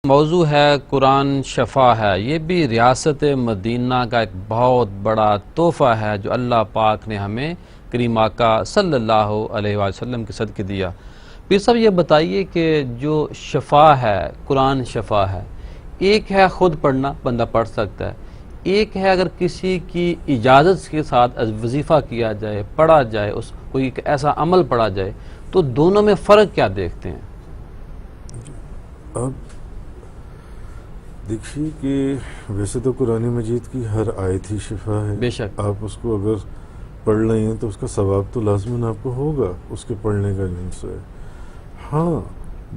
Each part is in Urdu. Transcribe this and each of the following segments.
موضوع ہے قرآن شفا ہے. یہ بھی ریاست مدینہ کا ایک بہت بڑا تحفہ ہے جو اللہ پاک نے ہمیں کریم آقا صلی اللہ علیہ وسلم کے صدقے دیا. پھر صاحب یہ بتائیے کہ جو شفا ہے قرآن شفا ہے، ایک ہے خود پڑھنا، بندہ پڑھ سکتا ہے، ایک ہے اگر کسی کی اجازت کے ساتھ وظیفہ کیا جائے، پڑھا جائے، کوئی ایک ایسا عمل پڑھا جائے، تو دونوں میں فرق کیا دیکھتے ہیں؟ اب دیکھیے کہ ویسے تو قرآن مجید کی ہر آیت ہی شفا ہے. بے شک. آپ اس کو اگر پڑھ رہے ہیں تو اس کا ثواب تو لازماً آپ کو ہوگا، اس کے پڑھنے کا جنس ہے. ہاں،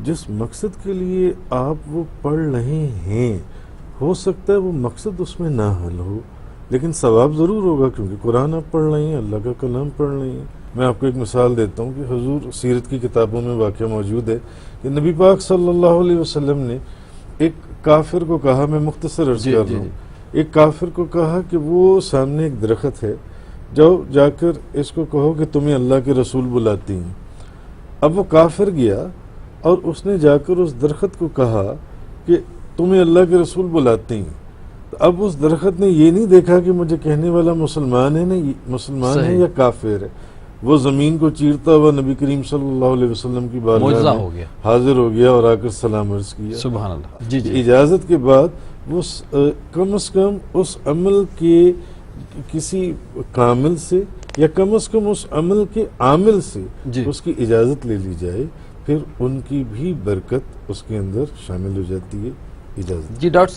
جس مقصد کے لیے آپ وہ پڑھ رہے ہیں ہو سکتا ہے وہ مقصد اس میں نہ حل ہو، لیکن ثواب ضرور ہوگا، کیونکہ قرآن آپ پڑھ رہے ہیں، اللہ کا کلام پڑھ رہے ہیں. میں آپ کو ایک مثال دیتا ہوں کہ حضور سیرت کی کتابوں میں واقعہ موجود ہے کہ نبی پاک صلی اللہ علیہ وسلم نے ایک کافر کو کہا، میں مختصر عرض کر رہا ہوں، ایک کافر کو کہا کہ وہ سامنے ایک درخت ہے، جا کر اس کو کہو کہ تمہیں اللہ کے رسول بلاتی ہیں. اب وہ کافر گیا اور اس نے جا کر اس درخت کو کہا کہ تمہیں اللہ کے رسول بلاتے ہیں. تو اب اس درخت نے یہ نہیں دیکھا کہ مجھے کہنے والا مسلمان ہے یا کافر ہے. وہ زمین کو چیرتا ہوا نبی کریم صلی اللہ علیہ وسلم کی بارگاہ میں حاضر ہو گیا اور آ کر سلام عرض کیا. سبحان اللہ. اجازت کے بعد وہ کم از کم اس عمل کے کسی کامل سے یا کم از کم اس عمل کے عامل سے اس کی اجازت لے لی جائے، پھر ان کی بھی برکت اس کے اندر شامل ہو جاتی ہے. اجازت. جی ڈاکٹر